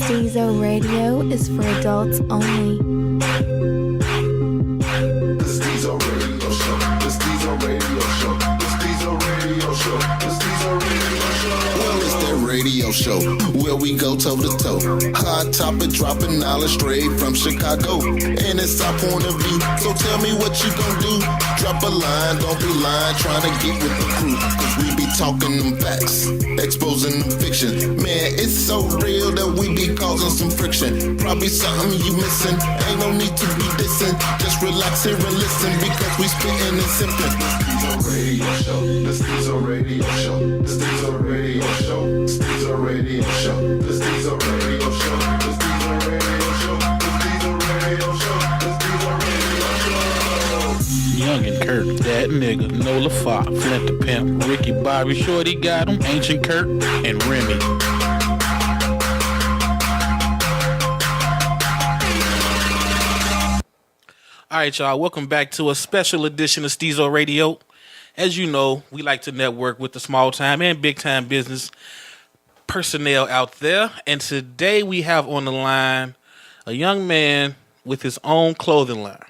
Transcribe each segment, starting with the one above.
Stezo Radio is for adults only. The Stezo Radio Show. The Stezo Radio Show. The Stezo Radio Show. The Stezo Radio Show. Well, it's that radio show where we go toe to toe. Hot topic, dropping knowledge straight from Chicago, and it's our point of view. So tell me what you gon' do. Drop a line, don't be lying, trying to get with the crew. Cause we be talking them facts, exposing them fiction. Man, it's so real that we be causing some friction. Probably something you missing. Ain't no need to be dissing. Just relax here and listen because we spitting and sipping. The Stezo Radio Show. The Stezo Radio Show. The Stezo Radio Show. The Stezo Radio Show. The Stezo Radio Show. The Stezo Radio Show. The Stezo Radio Show. Younggin, Curt, that nigga, Nola Fox, Flint the Pimp, Ricky Bobby, Shorty got him, Ancient Curt, and Remy. Alright, y'all, welcome back to a special edition of Stezo Radio. As you know, we like to network with the small time and big time business personnel out there. And today we have on the line a young man with his own clothing line.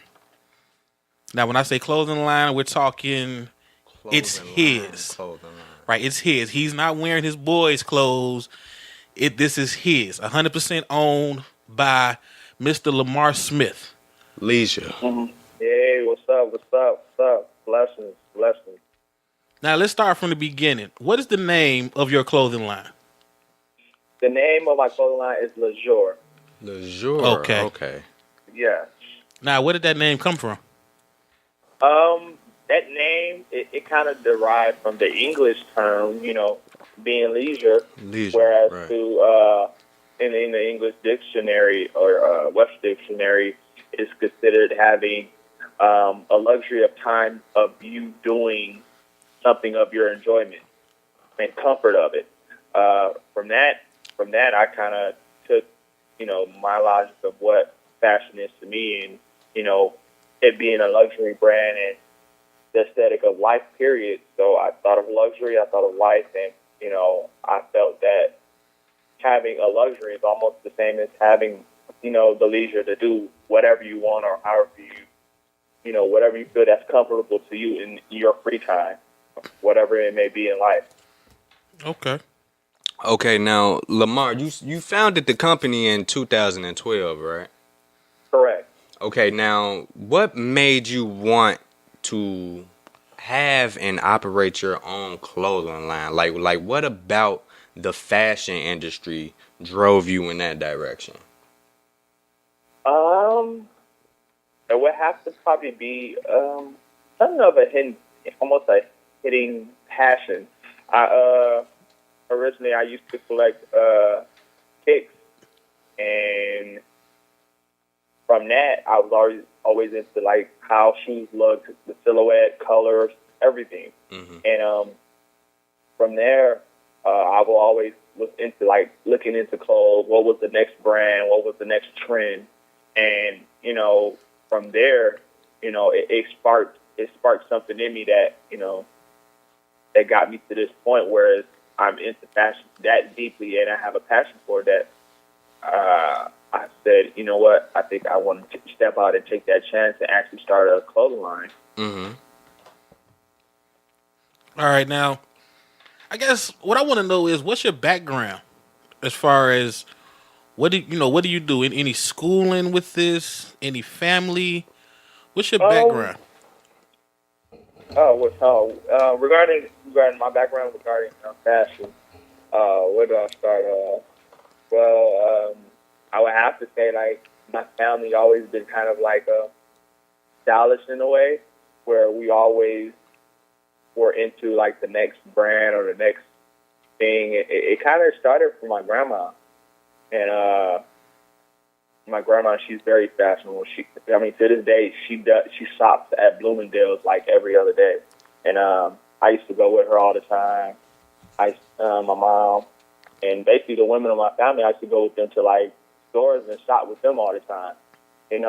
Now, when I say clothing line, we're talking it's his. Right, it's his. He's not wearing his boys' clothes. This is his. 100% owned by Mr. Lamar Smith. Leisure. Mm-hmm. Hey, what's up? What's up? What's up? Blessings. Blessings. Now, let's start from the beginning. What is the name of your clothing line? The name of my clothing line is Leisure. Leisure. Okay. Yeah. Now, where did that name come from? That name, it kind of derived from the English term, being leisure. Whereas right. in the English dictionary or Webster dictionary, is considered having a luxury of time of you doing something of your enjoyment and comfort of it. From that, I kind of took, my logic of what fashion is to me, and it being a luxury brand and the aesthetic of life. Period. So I thought of luxury, I thought of life, and I felt that having a luxury is almost the same as having the leisure to do whatever you want or however whatever you feel that's comfortable to you in your free time, whatever it may be in life. Okay, now, Lamar, you founded the company in 2012, right? Correct. Okay, now, what made you want to have and operate your own clothing line? Like what about the fashion industry drove you in that direction? It would have to probably be something of a hidden, almost a hidden passion. Originally I used to collect kicks, and from that I was always into like how shoes looked, the silhouette, colors, everything. Mm-hmm. And from there, I will always look into like looking into clothes. What was the next brand? What was the next trend? And from there, it sparked something in me that that got me to this point where I'm into fashion that deeply, and I have a passion for that. I said, you know what? I think I want to step out and take that chance and actually start a clothing line. Mm-hmm. All right, now, I guess what I want to know is what's your background as far as what do you do? In any schooling with this? Any family? What's your background? Regarding my background regarding fashion, where do I start? I would have to say like my family always been kind of like stylish in a way, where we always were into like the next brand or the next thing. It kind of started from my grandma, and my grandma, she's very fashionable. To this day, she shops at Bloomingdale's like every other day, and I used to go with her all the time. My mom, and basically the women of my family, I used to go with them to like stores and shop with them all the time, and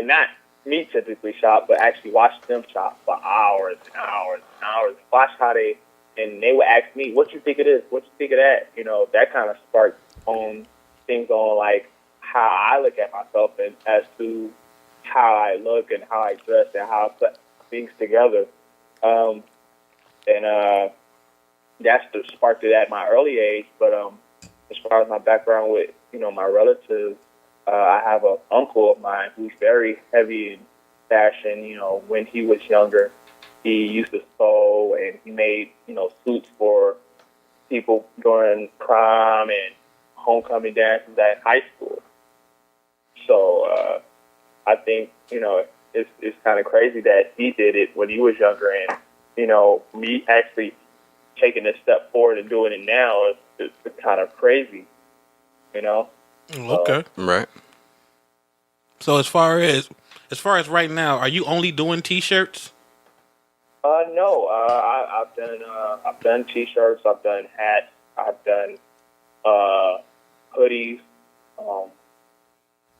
not me typically shop, but actually watch them shop for hours and hours and hours. Watch how and they would ask me, what you think of this? What you think of that? That kind of sparked on things on like how I look at myself and as to how I look and how I dress and how I put things together. And that's the sparked it at my early age. But as far as my background with, my relatives, I have an uncle of mine who's very heavy in fashion. When he was younger, he used to sew and he made, suits for people during prom and homecoming dances at high school. So I think, it's kind of crazy that he did it when he was younger, and, me actually taking a step forward and doing it now is kind of crazy, Okay. Right. So as far as right now, are you only doing T-shirts? No, I've done T-shirts, I've done hats, I've done hoodies.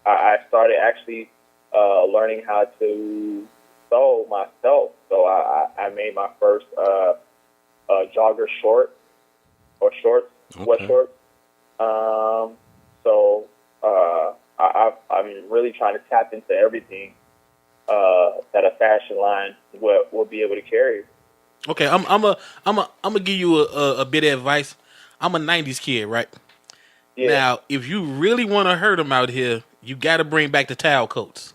I started actually learning how to sew myself. So I made my first jogger shorts, sweatshorts. So I'm really trying to tap into everything that a fashion line will be able to carry. Okay, I'm gonna give you a bit of advice. I'm a '90s kid, right? Yeah. Now, if you really want to hurt them out here, you got to bring back the towel coats.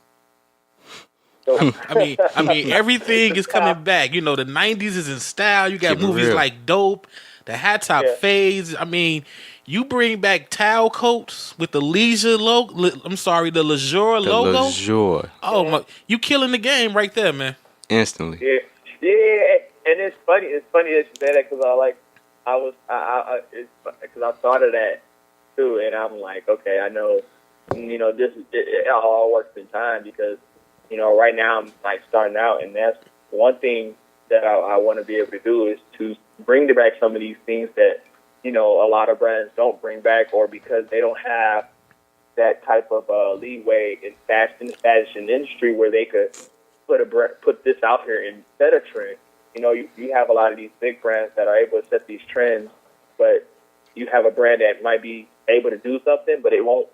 So, I mean, everything is coming back. The '90s is in style. You got Keep it movies real. like Dope, the hat top Yeah. fades. I mean, you bring back towel coats with the leisure logo. The Leisure The logo. Leisure. Oh my! You killing the game right there, man. Instantly. yeah, and it's funny. It's funny that you say that because I thought of that too, and I'm like, okay, I know, it all works in time because, right now I'm like starting out, and that's one thing that I want to be able to do is to bring back some of these things that, a lot of brands don't bring back, or because they don't have that type of leeway in fashion industry where they could put this out here and set a trend. You have a lot of these big brands that are able to set these trends, but you have a brand that might be able to do something, but it won't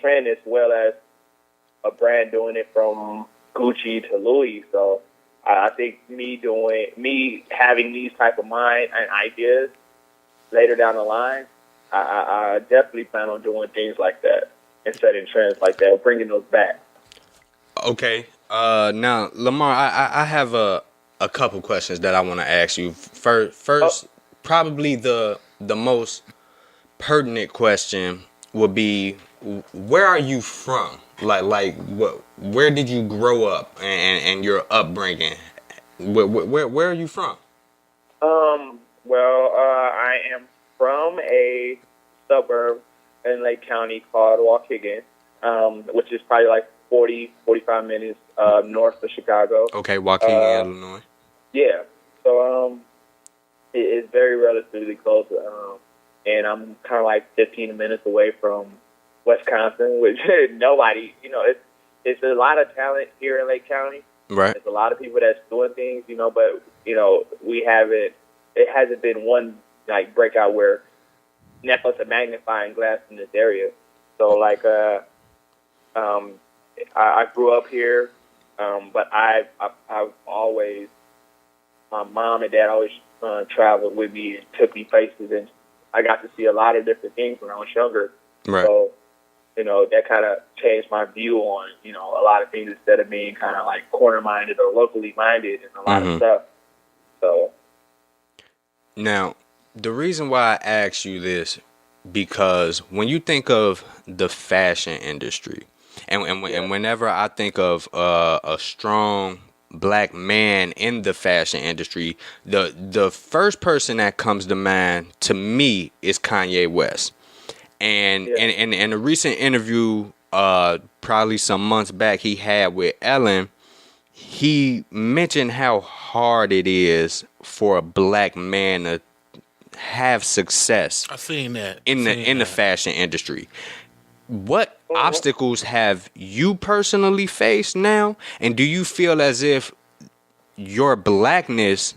trend as well as a brand doing it from Gucci to Louis. So I think me having these type of mind and ideas later down the line, I definitely plan on doing things like that and setting trends like that, bringing those back. Okay. Now, Lamar, I have a couple questions that I want to ask you. First, probably the most pertinent question would be, where are you from? Where did you grow up and your upbringing? Where are you from? Well, I am from a suburb in Lake County called Waukegan, which is probably like 45 minutes north of Chicago. Okay, Waukegan, Illinois. Yeah. So it is very relatively close, and I'm kind of like 15 minutes away from Wisconsin, which nobody, it's a lot of talent here in Lake County. Right. There's a lot of people that's doing things, but we haven't. It hasn't been one like breakout where Netflix a magnifying glass in this area. So like, I grew up here, but I've always, my mom and dad always traveled with me and took me places, and I got to see a lot of different things when I was younger. Right. So, that kind of changed my view on, a lot of things instead of being kind of like corner-minded or locally minded and a lot of stuff. So. Now, the reason why I ask you this, because when you think of the fashion industry, and whenever I think of a strong black man in the fashion industry, the first person that comes to mind to me is Kanye West. And in a recent interview, probably some months back, he had with Ellen, he mentioned how hard it is for a black man to have success. I've seen that in the fashion industry. What obstacles have you personally faced now, and do you feel as if your blackness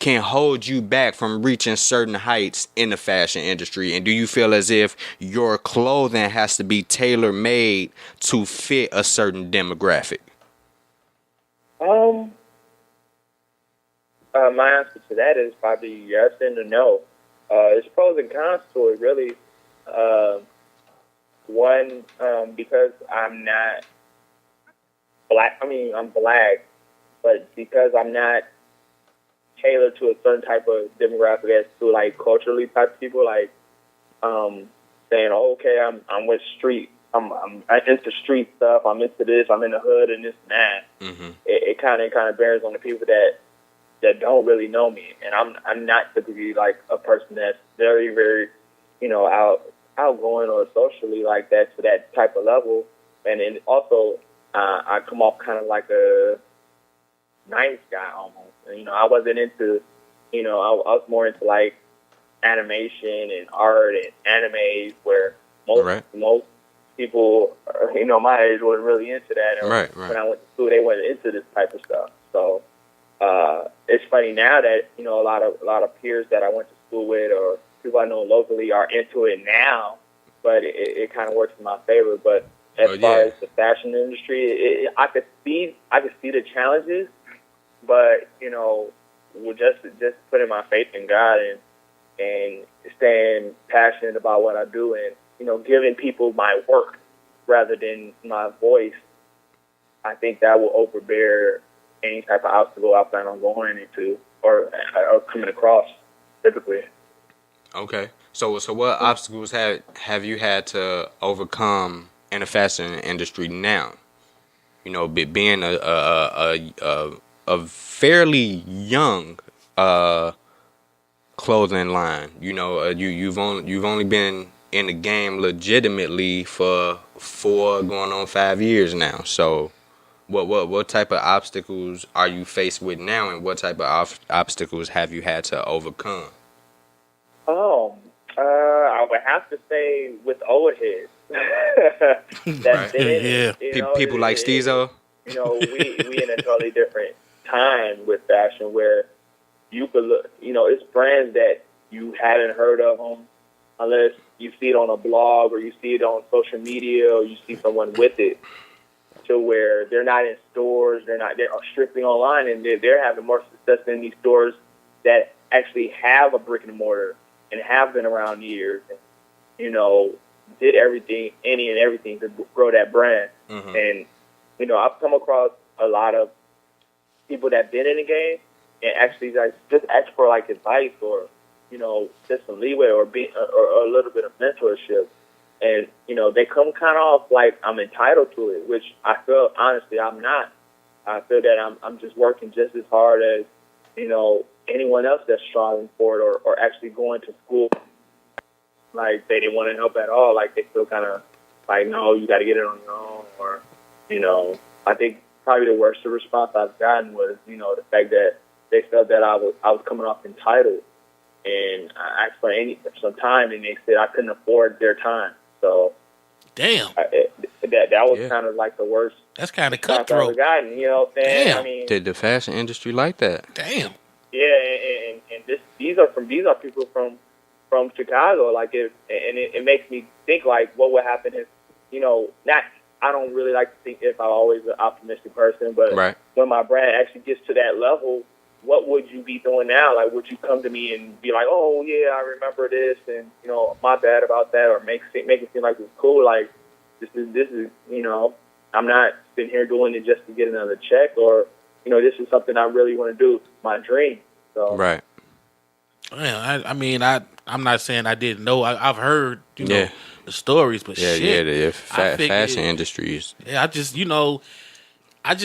can hold you back from reaching certain heights in the fashion industry? And do you feel as if your clothing has to be tailor-made to fit a certain demographic? My answer to that is probably yes and a no. There's pros and cons to it, really. One, because I'm not black. I mean, I'm black, but because I'm not tailored to a certain type of demographic as to like culturally type people, like saying, oh, okay, I'm with street. I'm into street stuff. I'm into this. I'm in the hood and this and that. Mm-hmm. It kind of bears on the people that don't really know me, and I'm not typically like a person that's very, very, outgoing or socially like that to that type of level. And then also, I come off kind of like a nice guy almost. And, I wasn't into, I was more into like animation and art and animes, where most people, my age wasn't really into that. Or when I went to school, they weren't into this type of stuff. So it's funny now that a lot of peers that I went to school with or people I know locally are into it now, but it kind of works in my favor. But as far as the fashion industry, I could see the challenges, but with just putting my faith in God and staying passionate about what I do, and giving people my work rather than my voice, I think that will overbear any type of obstacle I plan on going into or coming across typically. Okay. So what obstacles have you had to overcome in the fashion industry now? Being a fairly young clothing line. You've only been in the game legitimately for 4 going on 5 years now. So what type of obstacles are you faced with now, and what type of obstacles have you had to overcome? I would have to say with old heads. That's been people like Stezo. We in a totally different time with fashion where you could look. It's brands that you hadn't heard of them unless you see it on a blog or you see it on social media or you see someone with it. To where they're not in stores, they're strictly online, and they're having more success in these stores that actually have a brick and mortar and have been around years, and did everything to grow that brand. Mm-hmm. And I've come across a lot of people that been in the game and actually like just ask for like advice or just some leeway or a little bit of mentorship. And, they come kind of off like I'm entitled to it, which I feel, honestly, I'm not. I feel that I'm just working just as hard as, anyone else that's striving for it or actually going to school. Like, they didn't want to help at all. Like, they feel kind of like, no, you got to get it on your own. Or, I think probably the worst response I've gotten was, the fact that they felt that I was coming off entitled. And I asked for some time, and they said I couldn't afford their time. So, damn, that was kind of like the worst. That's kind of cutthroat. I've gotten, what I'm saying? Damn. I mean, Did the fashion industry like that? Damn. Yeah, and these are people from Chicago. Like, it makes me think like, what would happen if, I don't really like to think if I'm always an optimistic person, but when my brand actually gets to that level, what would you be doing now? Like, would you come to me and be like, oh, yeah, I remember this, and, my bad about that, or make it seem like it's cool? Like, this is I'm not sitting here doing it just to get another check, or, this is something I really want to do, my dream. So. Right. Yeah, I'm not saying I didn't know. I've heard, the stories, but the fashion industries. Yeah, I just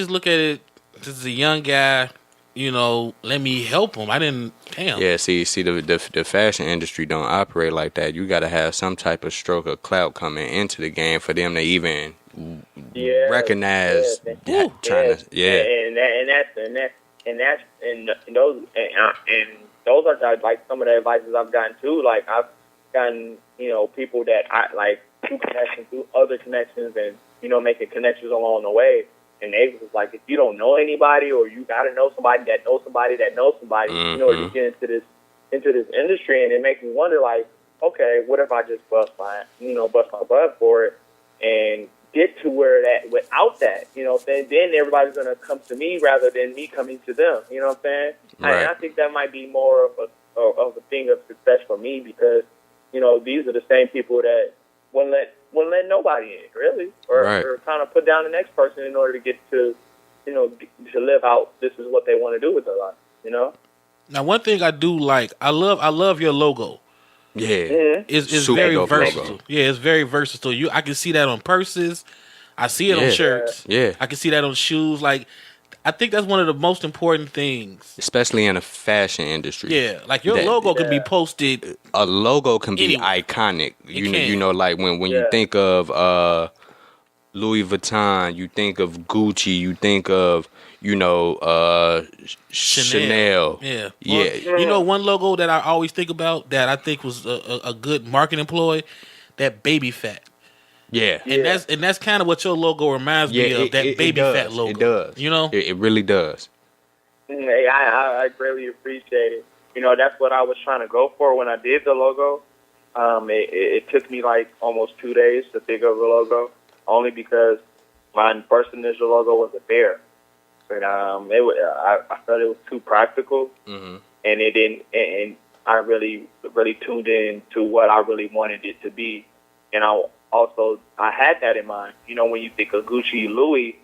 look at it. This is a young guy. Let me help him. I didn't. Damn. Yeah, see, the fashion industry don't operate like that. You got to have some type of stroke of clout coming into the game for them to even recognize. And those are like some of the advices I've gotten too. Like, I've gotten people that I like through connections, through other connections, and making connections along the way. And they was like, if you don't know anybody, or you got to know somebody that knows somebody that knows somebody, in order to get into this industry. And it makes me wonder, like, okay, what if I just bust my butt for it and get to where that without that, then everybody's gonna come to me rather than me coming to them. You know what I'm saying? Right. And I think that might be more of a thing of success for me, because these are the same people that wouldn't let nobody in, really, or kind of put down the next person in order to get to to live out. This is what they want to do with their life. Now, one thing I do like, I love your logo. Yeah, It's Super very dope versatile. logo. Yeah, it's very versatile. I can see that on purses. I see it on shirts. Yeah. I can see that on shoes. Like, I think that's one of the most important things, especially in the fashion industry. Yeah, like your logo can be posted. A logo can be anywhere. iconic. Like when you think of Louis Vuitton, you think of Gucci, you think of Chanel. Yeah. One logo that I always think about that I think was a good marketing ploy, that baby fat. Yeah. And that's kind of what your logo reminds me of, that baby fat logo. It does. It really does. Hey, I greatly appreciate it. That's what I was trying to go for when I did the logo. It took me like almost 2 days to think of the logo, only because my first initial logo was a bear. But I felt it was too practical, and it didn't. And I really tuned in to what I really wanted it to be. And I had that in mind. When you think of Gucci, Louis,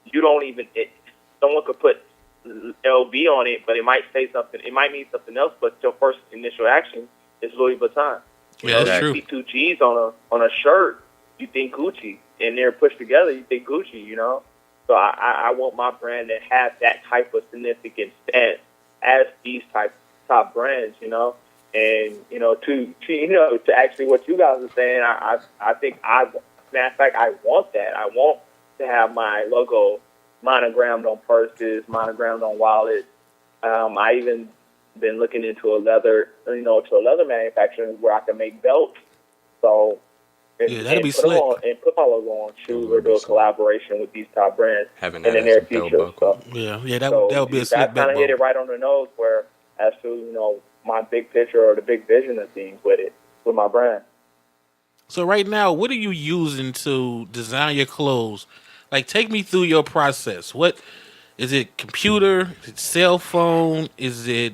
you don't even. Someone could put LV on it, but it might say something. It might mean something else. But your first initial action is Louis Vuitton. That's true. You see two G's on a shirt, you think Gucci, and they're pushed together, you think Gucci. So I want my brand to have that type of significant stance as these top brands, and to actually what you guys are saying, I think matter of fact, I want that. I want to have my logo monogrammed on purses, monogrammed on wallets. I even been looking into a leather manufacturer where I can make belts. So. That'd be slick. And put my logo on shoes, or do a collaboration with these top brands in the near future. That would be a slick that kind of hit it right on the nose, where as to my big picture or the big vision of things with my brand. So right now, what are you using to design your clothes? Like, take me through your process. What is it? Computer? Is it cell phone? Is it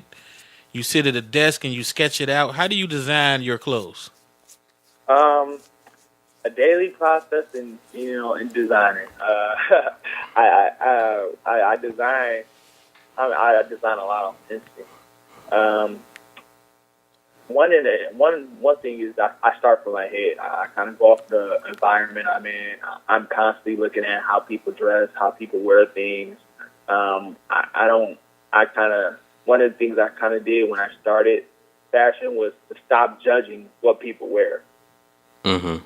you sit at a desk and you sketch it out? How do you design your clothes? A daily process in designing. I design. I design a lot on instinct. One thing is I start from my head. I kind of go off the environment I'm in. I'm constantly looking at how people dress, how people wear things. One of the things I kind of did when I started fashion was to stop judging what people wear. Mm-hmm.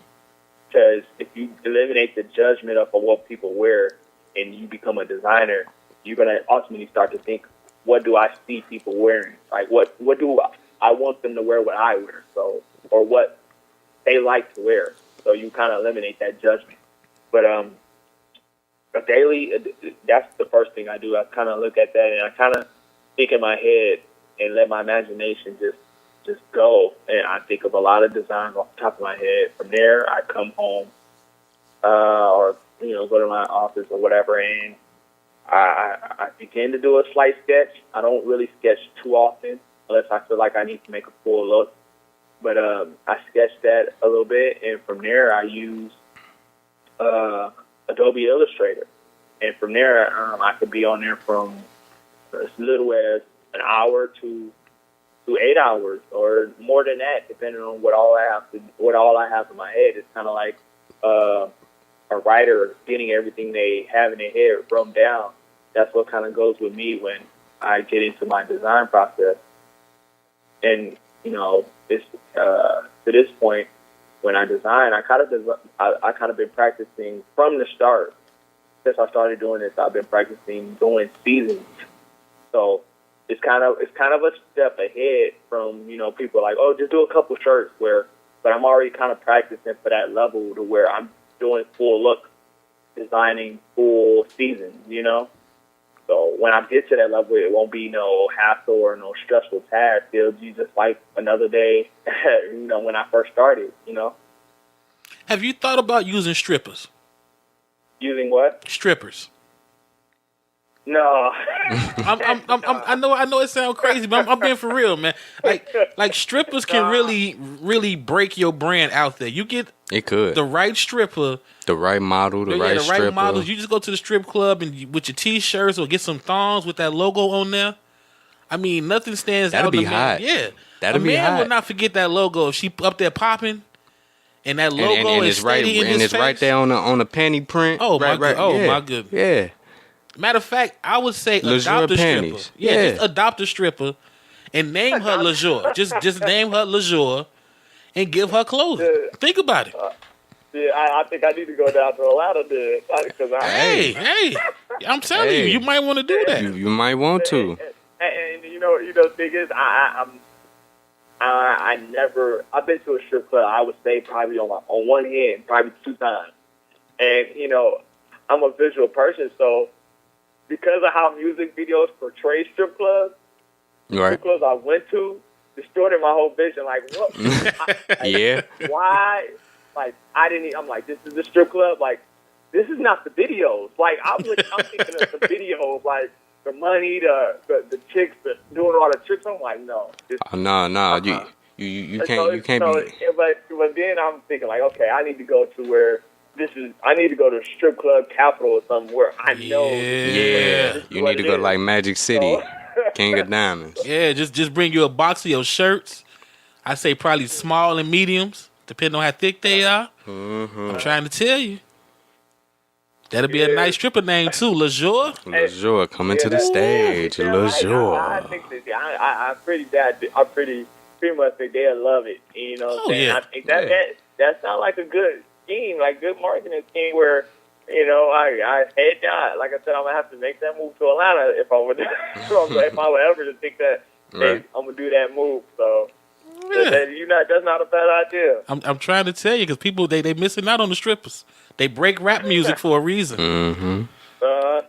Because if you eliminate the judgment of what people wear and you become a designer, you're going to ultimately start to think, what do I see people wearing? Like, what do I want them to wear what I wear, or what they like to wear. So you kind of eliminate that judgment. But daily, that's the first thing I do. I kind of look at that and I kind of think in my head and let my imagination just go, and I think of a lot of designs off the top of my head. From there, I come home, or go to my office or whatever, and I begin to do a slight sketch. I don't really sketch too often unless I feel like I need to make a full look. But I sketch that a little bit, and from there, I use Adobe Illustrator, and from there, I could be on there from as little as an hour to 8 hours, or more than that, depending on what all I have in my head. It's kind of like a writer getting everything they have in their head written down. That's what kind of goes with me when I get into my design process. And it's to this point, when I design, I kind of been practicing from the start. Since I started doing this, I've been practicing doing seasons. So it's kind of a step ahead from people like, oh, just do a couple shirts, but I'm already kind of practicing for that level to where I'm doing full look. designing full seasons, you know? So when I get to that level, it won't be no hassle or no stressful task. It'll be just like another day, you know, when I first started, you know? Have you thought about using strippers? Using what? Strippers. No. I know it sounds crazy, but I'm being for real, man. Like strippers can really break your brand out there. You get It could. the right stripper, The right model, the right stripper. models. You just go to the strip club and with your t-shirts or get some thongs with that logo on there. I mean, nothing stands That'd out. be in a man. hot. Yeah, That'd a be man hot. will not forget that logo if she up there popping, and that logo and is it's right, steady in his it's face. right there on the panty print. Oh, right, my right. God. Oh, yeah. my goodness. Yeah. Matter of fact, I would say Leisure adopt a panties. stripper. Yeah, Yeah. just adopt a stripper and name her Leisure. Just name her Leisure and give her clothing. Yeah. Think about it. Yeah, I think I need to go down to Atlanta then. Because Hey, I'm telling you, you might want to do that. You might want to. And you know, the thing is, I've been to a strip club, I would say probably on one hand, probably 2 times. And, you know, I'm a visual person, so because of how music videos portray strip clubs, Right. strip clubs I went to distorted my whole vision. Like, what? Yeah. Why? Like, I'm like, this is the strip club? Like, this is not the videos. Like, I'm thinking of the video of, like, the money, the chicks doing all the tricks. I'm like, no. No. You can't be. But then I'm thinking, like, okay, I need to go to where I need to go to strip club capital or something where I know. Yeah. You need to go to like Magic City, King of Diamonds. Yeah, just bring you a box of your shirts. I say probably small and mediums, depending on how thick they are. Mm-hmm. I'm trying to tell you. That'll be a nice stripper name too, Leisure. Leisure, coming to the stage. Leisure. I think that I'm pretty much think they'll love it. You know what I'm saying? Yeah. I think that sounds like a good scheme, like good marketing scheme where, you know, I head down. Like I said, I'm gonna have to make that move to Atlanta if I would ever to think that Right. I'm gonna do that move. So Yeah. that's not a bad idea. I'm trying to tell you because people they missing out on the strippers. They break rap music for a reason. Mm-hmm. All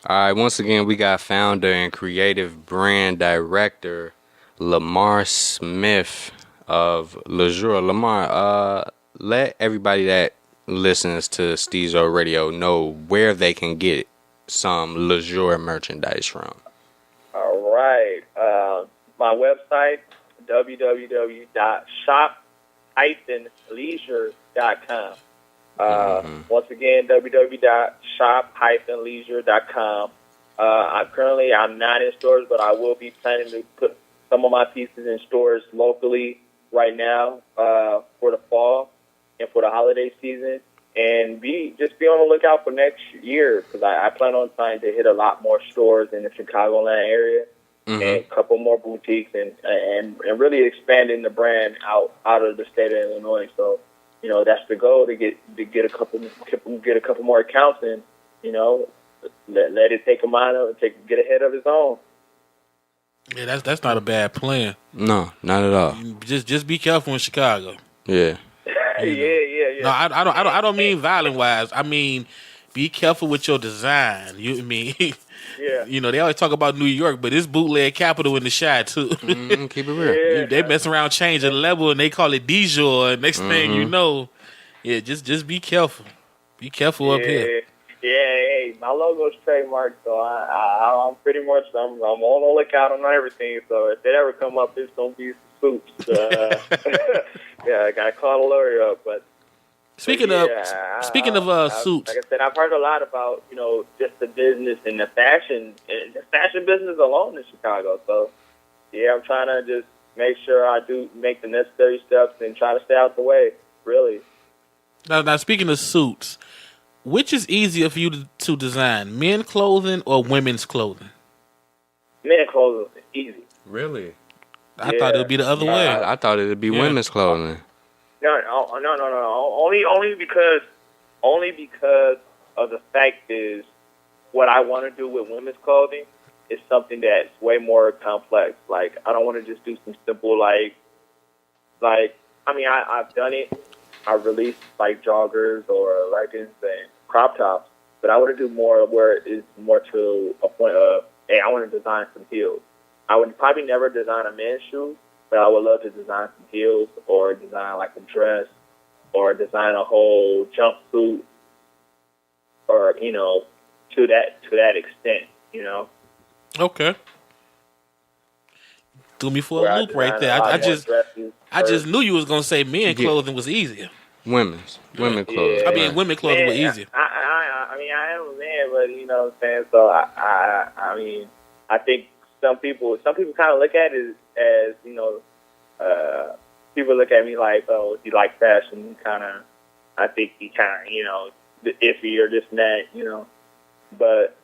right, once again, we got founder and creative brand director Lamar Smith of Leisure. Lamar, let everybody that listens to Stezo Radio know where they can get some Leisure merchandise from. All right. My website, www.shop-leisure.com. Once again, www.shop-leisure.com. I'm not in stores, but I will be planning to put some of my pieces in stores locally right now for the fall and for the holiday season. And just be on the lookout for next year because I plan on trying to hit a lot more stores in the Chicagoland area. And a couple more boutiques and really expanding the brand out of the state of Illinois. So, you know, that's the goal to get a couple more accounts and, you know, let it take a mind of get ahead of its own. Yeah, that's not a bad plan. No, not at all. Just be careful in Chicago. Yeah. Yeah. No, I don't mean violent wise. I mean be careful with your design. Yeah. You know, they always talk about New York, but it's bootleg capital in the Chi too. Keep it real. Yeah. They mess around, change the level, and they call it Dijon. Next thing you know, yeah, just be careful. Be careful up here. Yeah, hey, my logo's trademarked, so I'm pretty much I'm on the lookout on everything. So if it ever come up, it's gonna be some suits. Yeah, I gotta call the lawyer up. But Speaking of suits, like I said, I've heard a lot about, you know, just the business and the fashion business alone in Chicago. So yeah, I'm trying to just make sure I do make the necessary steps and try to stay out the way. Really. now speaking of suits, which is easier for you to design, men's clothing or women's clothing? Men clothing is easy. Really? I thought it would be the other way. I thought it would be women's clothing. No. Only because of the fact is what I want to do with women's clothing is something that's way more complex. Like I don't want to just do some simple like I mean I've done it. I released like joggers or leggings and crop tops, but I want to do more where it's more to a point of, hey, I want to design some heels. I would probably never design a men's shoe, but I would love to design some heels or design like a dress or design a whole jumpsuit or, you know, to that extent, you know. Okay. Threw me for Where a I loop right design there. a lot I more just dresses, knew you was gonna say men clothing was easier. Women clothes. I mean, right. women clothing were Man, easier. I mean, I am a man, but you know what I'm saying. So I mean, I think some people kind of look at it as, you know, people look at me like, oh, you like fashion, kind of. I think he kind of, you know, iffy or this and that, you know. But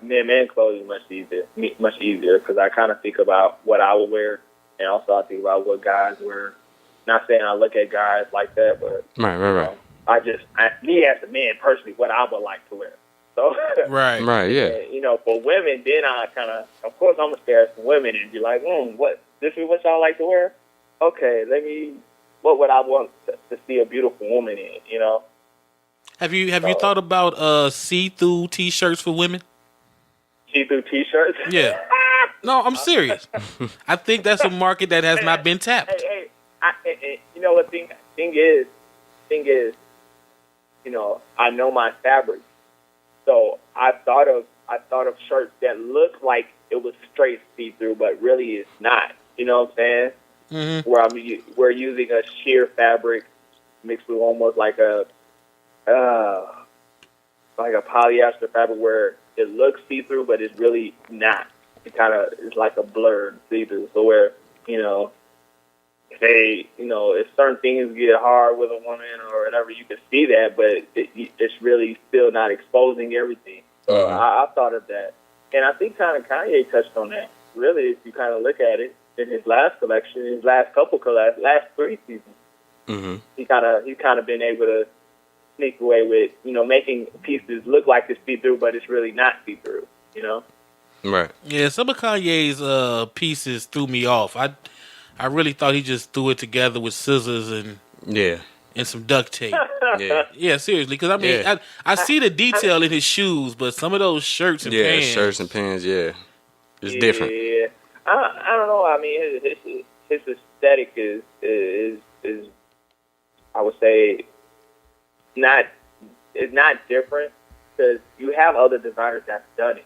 men clothing is much easier because I kind of think about what I would wear, and also I think about what guys wear. Not saying I look at guys like that, but Right. you know, me as a man personally, what I would like to wear. So Right. Yeah. and, you know, for women, then I kind of course, I'm gonna stare at some women and be like, what? This is what y'all like to wear? Okay, what would I want to see a beautiful woman in? You know. Have you thought about see-through T-shirts for women? See-through T-shirts. Yeah. No, I'm serious. I think that's a market that has not been tapped. Hey, you know what thing is, you know, I know my fabric, so I thought of shirts that look like it was straight see-through, but really it's not. You know what I'm saying? Mm-hmm. Where we're using a sheer fabric mixed with almost like a polyester fabric where it looks see-through, but it's really not. It kind of is like a blurred see-through. So where, you know, if certain things get hard with a woman or whatever, you can see that, but it's really still not exposing everything. So I thought of that. And I think kind of Kanye touched on that. Really, if you kind of look at it, in his last collection, his last couple collections, last 3 seasons, he kind of been able to sneak away with, you know, making pieces look like it's see-through, but it's really not see-through, you know? Right. Yeah, some of Kanye's pieces threw me off. I really thought he just threw it together with scissors and some duct tape. Yeah, seriously, because I mean, I see the detail in his shoes, but some of those shirts and pants. Yeah, shirts and pants. Yeah, it's different. Yeah, I don't know. I mean, his aesthetic is I would say not different because you have other designers that's done it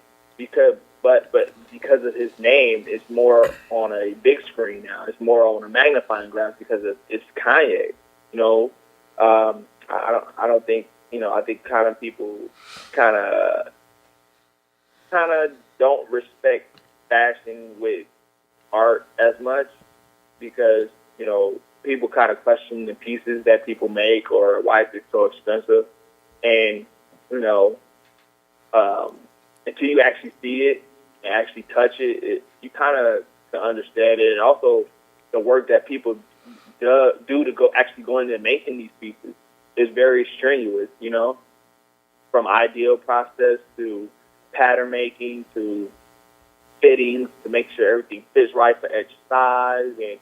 but because of his name, it's more on a big screen now. It's more on a magnifying glass because it's Kanye. You know, I don't think, you know. I think kind of people kind of don't respect fashion with art as much because, you know, people kind of question the pieces that people make or why is it so expensive, and you know, until you actually see it and actually touch it, you kind of can understand it. And also, the work that people do to go into making these pieces is very strenuous. You know, from ideal process to pattern making to fittings to make sure everything fits right for each size, and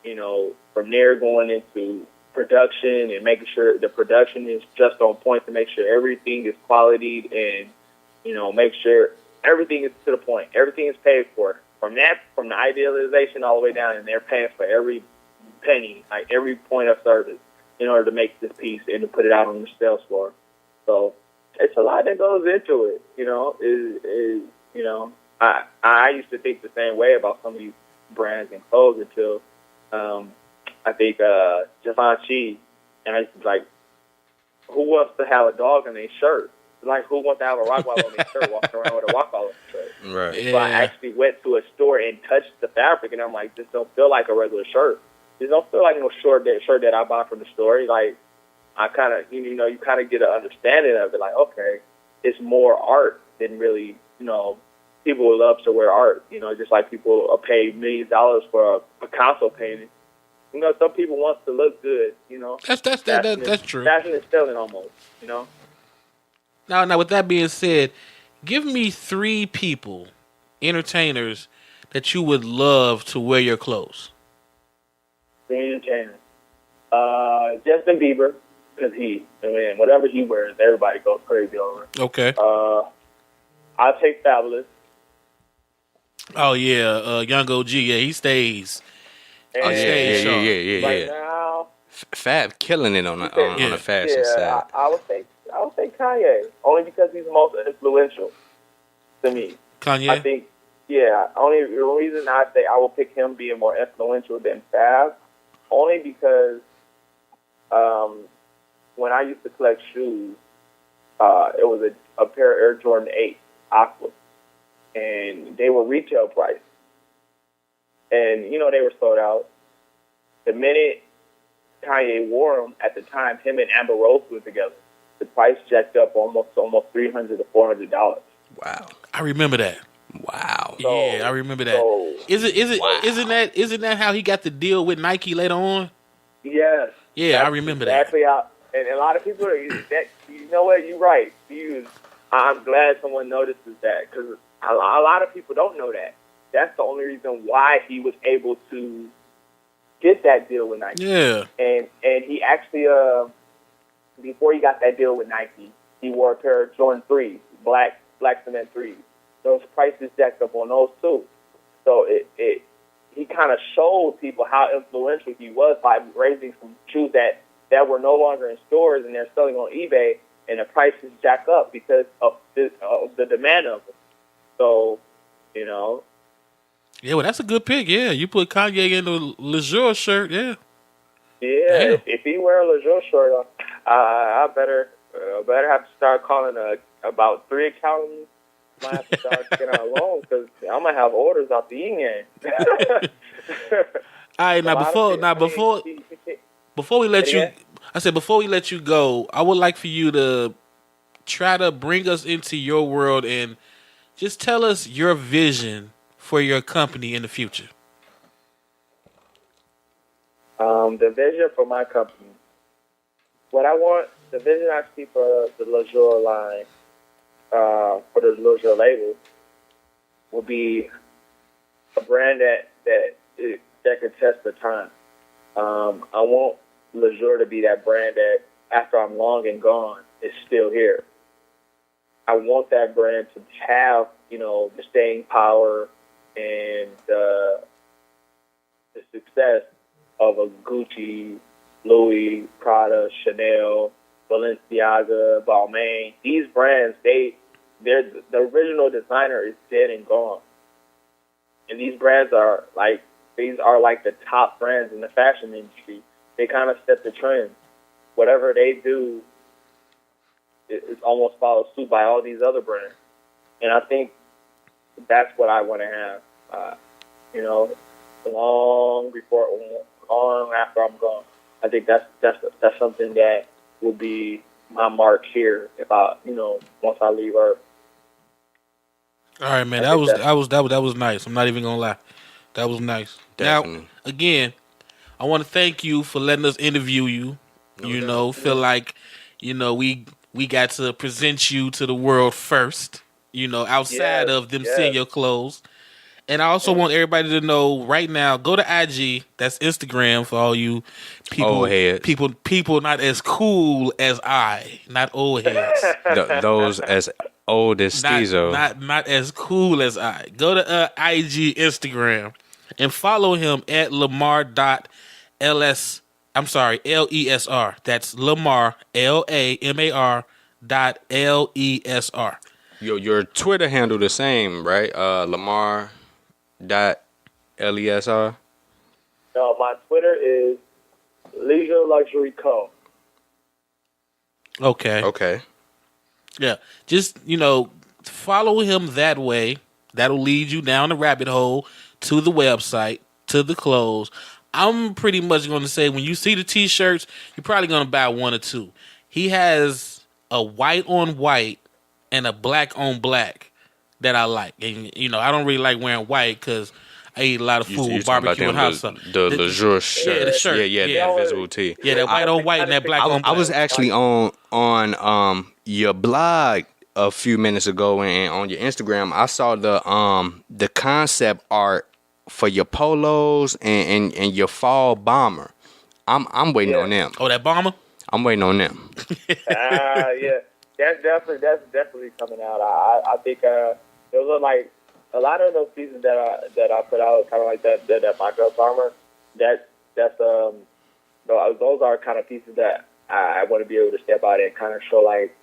you know, from there going into production and making sure the production is just on point to make sure everything is quality and, you know, make sure everything is to the point. Everything is paid for. From the idealization all the way down, and they're paying for every penny, like every point of service in order to make this piece and to put it out on the sales floor. So it's a lot that goes into it, you know. You know, I used to think the same way about some of these brands and clothes until I think Givenchy, and I used to be like, who wants to have a dog in their shirt? Like, who wants to have a Rottweiler on their shirt, walking around with a Rottweiler shirt? Right. Yeah. So I actually went to a store and touched the fabric, and I'm like, this don't feel like a regular shirt. This don't feel like no shirt that I bought from the store. Like, I kind of, you know, you kind of get an understanding of it. Like, okay, it's more art than really, you know, people love to wear art. You know, just like people pay millions of dollars for a Picasso painting. You know, some people want to look good. You know, That's true. Fashion is selling almost. You know. Now, with that being said, give me 3 people, entertainers, that you would love to wear your clothes. Entertainers. Justin Bieber, because whatever he wears, everybody goes crazy over. Okay. I'll take Fabulous. Oh yeah, Young OG. Yeah, he stays. And Yeah. right now, Fab killing it on the fashion side. I would say Kanye, only because he's the most influential to me. Kanye. I think, only the reason I say I will pick him being more influential than Fab, only because when I used to collect shoes, it was a pair of Air Jordan 8 Aqua, and they were retail price. And, they were sold out. The minute Kanye wore them, at the time, him and Amber Rose were together, the price jacked up almost $300 to $400. Wow. I remember that. Wow. Yeah, I remember that. Isn't that how he got the deal with Nike later on? Yes. Yeah, I remember exactly how. And a lot of people are that. You know what? You're right. I'm glad someone notices that, because a lot of people don't know that. That's the only reason why he was able to get that deal with Nike. Yeah. And he actually, before he got that deal with Nike, he wore a pair of Jordan 3s, black cement 3s. Those prices jacked up on those too. So he kind of showed people how influential he was by raising some shoes that were no longer in stores and they're selling on eBay, and the prices jack up because of the demand of them. So, Yeah, well, that's a good pick. Yeah, you put Kanye in the Leisure shirt. Yeah. Yeah, if he wear a Leisure shirt, I better have to start calling about 3 accountants. Might have to start getting out a loan, because I'm gonna have orders out the yin. All right, before we let you, I said before we let you go, I would like for you to try to bring us into your world and just tell us your vision for your company in the future. The vision for my company, the vision I see for the Leisure line, for the Leisure label, will be a brand that could test the time. I want Leisure to be that brand that, after I'm long and gone, is still here. I want that brand to have, the staying power and the success of a Gucci, Louis, Prada, Chanel, Balenciaga, Balmain. These brands, the original designer is dead and gone. And these brands are like the top brands in the fashion industry. They kind of set the trend. Whatever they do, it's almost followed suit by all these other brands. And I think that's what I want to have. Long after I'm gone. I think that's something that will be my mark here once I leave Earth. All right, man. That was nice. I'm not even gonna lie. That was nice. Definitely. Now, again, I want to thank you for letting us interview you. Feel like, we got to present you to the world first. Outside of them seeing your clothes. And I also want everybody to know right now, go to IG, that's Instagram for all you people, old heads. people not as cool as I, not old heads. Those as old as Stezo. Not as cool as I. Go to IG Instagram and follow him at Lamar.LS. I'm sorry, LESR. That's Lamar, LAMAR .LESR. Your Twitter handle the same, right? Lamar.LESR. No, my Twitter is Leisure Luxury Co. Okay. Yeah. Just, follow him that way. That'll lead you down the rabbit hole to the website, to the clothes. I'm pretty much going to say when you see the T-shirts, you're probably going to buy one or two. He has a white on white and a black on black that I like. And, I don't really like wearing white because I eat a lot of food with barbecue and hot sauce. The Leisure shirt. Yeah, the shirt. Yeah, the invisible tee. Yeah, that white on white and that black on black. I was actually on your blog a few minutes ago, and on your Instagram, I saw the concept art for your polos and your fall bomber. I'm waiting on them. Oh, that bomber? I'm waiting on them. Yeah, that's definitely coming out. I think there was like a lot of those pieces that I put out, kind of like that mock-up armor. Those are kind of pieces that I want to be able to step out and kind of show like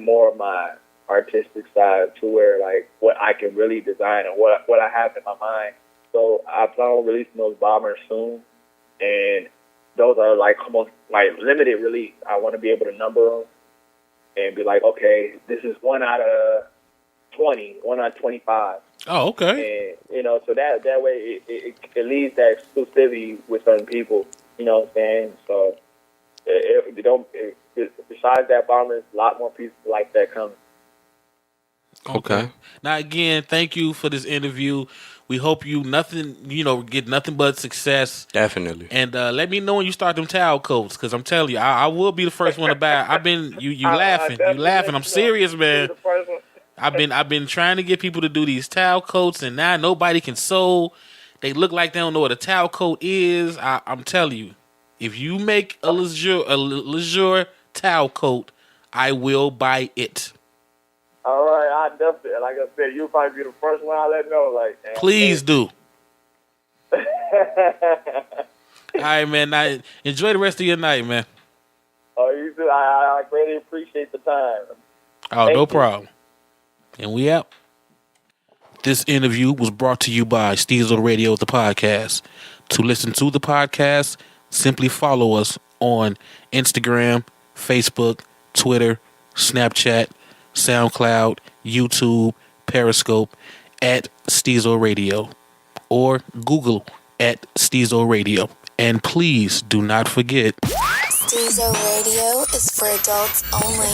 more of my artistic side, to where like what I can really design and what I have in my mind. So I plan on releasing those bombers soon, and those are like almost like limited release. I want to be able to number them and be like, okay, this is 1 out of 20, 1 out of 25. Oh, okay. And so that way it leaves that exclusivity with certain people. You know what I'm saying? So besides that bomber, there's a lot more pieces like that coming. Okay. Now again, thank you for this interview. We hope you get nothing but success. Definitely. And let me know when you start them towel coats, because I'm telling you, I will be the first one to buy. I've been you laughing. I'm serious, man. I've been trying to get people to do these towel coats, and now nobody can sew. They look like they don't know what a towel coat is. I'm telling you, if you make a leisure towel coat, I will buy it. All right, I definitely, like I said, you'll probably be the first one I let know. Like, please do. All right, man. Now, enjoy the rest of your night, man. Oh, you too. I greatly appreciate the time. Oh, no problem. And we out. This interview was brought to you by Stezo Radio, the podcast. To listen to the podcast, simply follow us on Instagram, Facebook, Twitter, Snapchat, SoundCloud, YouTube, Periscope at Stezo Radio, or Google at Stezo Radio. And please do not forget, Stezo Radio is for adults only.